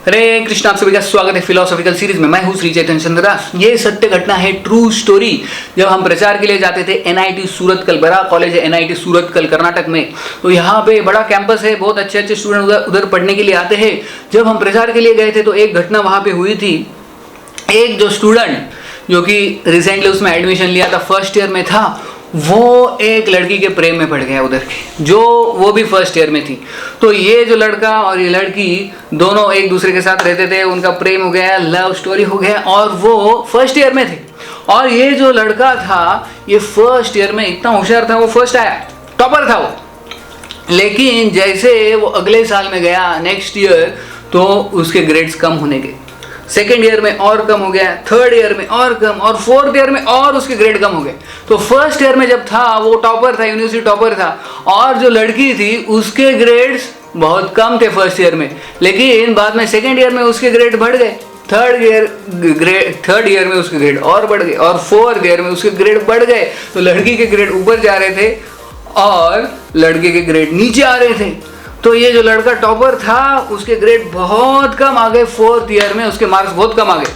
हरे कृष्ण, आप सभी का स्वागत है फिलोसॉफिकल सीरीज में। मैं हूं श्री चैतन्य चंद्रदास। ये सत्य घटना है, ट्रू स्टोरी। जब हम प्रचार के लिए जाते थे एनआईटी सूरतकल, बड़ा कॉलेज है एनआईटी सूरतकल कर्नाटक में, तो यहाँ पे बड़ा कैंपस है, बहुत अच्छे अच्छे स्टूडेंट उधर पढ़ने के लिए आते हैं। जब हम प्रचार के लिए गए थे तो एक घटना वहाँ पे हुई थी। एक जो स्टूडेंट जो कि रिसेंटली उसमें एडमिशन लिया था, फर्स्ट ईयर में था, वो एक लड़की के प्रेम में पड़ गया उधर के, जो वो भी फर्स्ट ईयर में थी। तो ये जो लड़का और ये लड़की दोनों एक दूसरे के साथ रहते थे, उनका प्रेम हो गया, लव स्टोरी हो गया, और वो फर्स्ट ईयर में थे। और ये जो लड़का था, ये फर्स्ट ईयर में इतना होशियार था, वो फर्स्ट आया, टॉपर था वो। लेकिन जैसे वो अगले साल में गया, नेक्स्ट ईयर, तो उसके ग्रेड्स कम होने गए। सेकेंड ईयर में और कम हो गया, थर्ड ईयर में और कम, और फोर्थ ईयर में और उसके ग्रेड कम हो गए। तो फर्स्ट ईयर में जब था वो टॉपर था, यूनिवर्सिटी टॉपर था, और जो लड़की थी उसके ग्रेड्स बहुत कम थे फर्स्ट ईयर में। लेकिन बाद में सेकेंड ईयर में उसके ग्रेड बढ़ गए, थर्ड ईयर में उसके ग्रेड और बढ़ गए, और फोर्थ ईयर में उसके ग्रेड बढ़ गए। तो लड़की के ग्रेड ऊपर जा रहे थे और लड़के के ग्रेड नीचे आ रहे थे। तो ये जो लड़का टॉपर था उसके ग्रेड बहुत कम आ गए, फोर्थ ईयर में उसके मार्क्स बहुत कम आ गए।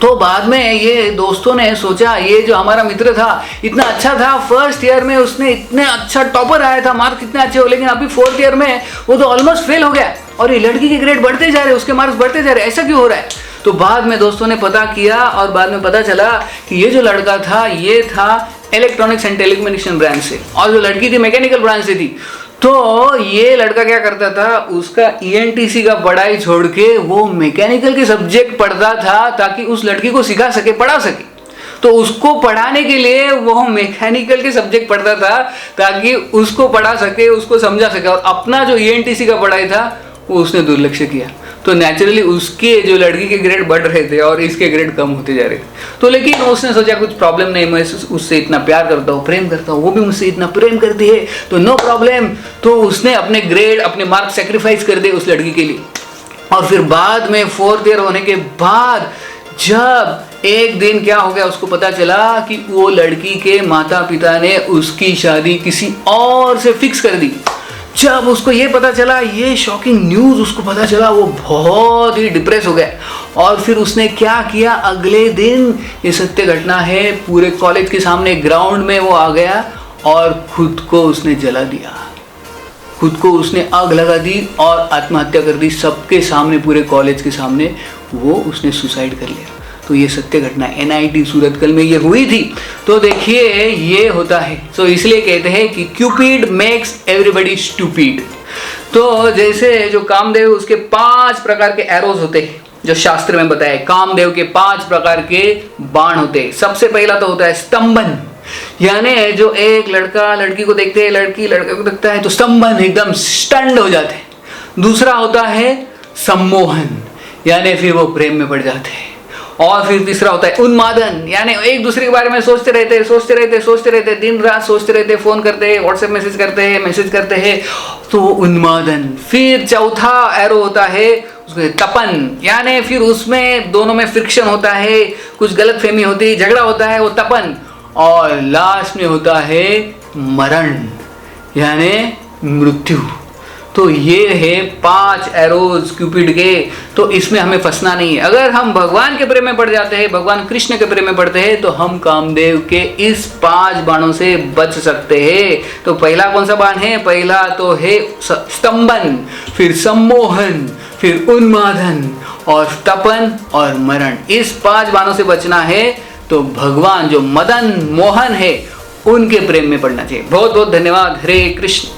तो बाद में ये दोस्तों ने सोचा, ये जो हमारा मित्र था इतना अच्छा था, फर्स्ट ईयर में उसने इतने अच्छा टॉपर आया था, मार्क्स कितने अच्छे हो, लेकिन अभी फोर्थ ईयर में वो तो ऑलमोस्ट फेल हो गया, और ये लड़की के ग्रेड बढ़ते जा रहे, उसके मार्क्स बढ़ते जा रहे, ऐसा क्यों हो रहा है? तो बाद में दोस्तों ने पता किया और बाद में पता चला कि ये जो लड़का था, ये था इलेक्ट्रॉनिक्स एंड टेलीकम्युनिकेशन ब्रांच से, और जो लड़की थी मैकेनिकल ब्रांच से थी। तो ये लड़का क्या करता था, उसका ईएनटीसी का पढ़ाई छोड़ के वो मैकेनिकल के सब्जेक्ट पढ़ता था, ताकि उस लड़की को सिखा सके, पढ़ा सके। तो उसको पढ़ाने के लिए वो मैकेनिकल के सब्जेक्ट पढ़ता था, ताकि उसको पढ़ा सके, उसको समझा सके, और अपना जो ईएनटीसी का पढ़ाई था वो उसने दुर्लक्ष्य किया। तो नेचुरली उसके जो लड़की के ग्रेड बढ़ रहे थे और इसके ग्रेड कम होते जा रहे थे। तो लेकिन उसने सोचा कुछ प्रॉब्लम नहीं, मैं उससे इतना प्यार करता हूँ, प्रेम करता हूँ, वो भी मुझसे इतना प्रेम करती है, तो नो प्रॉब्लम। तो उसने अपने ग्रेड, अपने मार्क्स सेक्रीफाइस कर दिए उस लड़की के लिए। और फिर बाद में फोर्थ ईयर होने के बाद जब एक दिन क्या हो गया, उसको पता चला कि वो लड़की के माता पिता ने उसकी शादी किसी और से फिक्स कर दी। जब उसको ये पता चला, ये शॉकिंग न्यूज़ उसको पता चला, वो बहुत ही डिप्रेस हो गया। और फिर उसने क्या किया, अगले दिन, ये सत्य घटना है, पूरे कॉलेज के सामने ग्राउंड में वो आ गया और खुद को उसने जला दिया, खुद को उसने आग लगा दी और आत्महत्या कर दी, सबके सामने, पूरे कॉलेज के सामने वो उसने सुसाइड कर लिया। तो ये सत्य घटना एनआईटी सूरतकल में ये हुई थी। तो देखिए ये होता है, तो इसलिए कहते हैं कि क्यूपिड मेक्स एवरीबडी स्टूपिड। तो जैसे जो कामदेव, उसके 5 प्रकार के एरोज होते हैं, जो शास्त्र में बताया है, कामदेव के 5 प्रकार के बाण होते हैं। सबसे पहला तो होता है स्तंभन, यानी जो एक लड़का लड़की को देखते हैं, लड़की लड़के को देखता है तो स्तंभन, एकदम स्टंड हो जाते हैं। दूसरा होता है सम्मोहन, यानी फिर वो प्रेम में पड़ जाते हैं। और फिर तीसरा होता है उन्मादन, यानी एक दूसरे के बारे में सोचते रहते, दिन रात सोचते रहते, फोन करते हैं, व्हाट्सएप मैसेज करते हैं, तो उन्मादन। फिर चौथा एरो होता है तपन, यानी फिर उसमें दोनों में फ्रिक्शन होता है, कुछ गलतफहमी होती है, झगड़ा होता है, वो तपन। और लास्ट में होता है मरण, यानी मृत्यु। तो ये है 5 एरोज क्यूपिड के। तो इसमें हमें फंसना नहीं है। अगर हम भगवान के प्रेम में पड़ जाते हैं, भगवान कृष्ण के प्रेम में पड़ते हैं, तो हम कामदेव के इस 5 बाणों से बच सकते हैं। तो पहला कौन सा बाण है? पहला तो है स्तंभन, फिर सम्मोहन, फिर उन्मादन, और तपन और मरण। इस 5 बाणों से बचना है तो भगवान जो मदन मोहन है उनके प्रेम में पड़ना चाहिए। बहुत बहुत धन्यवाद। हरे कृष्ण।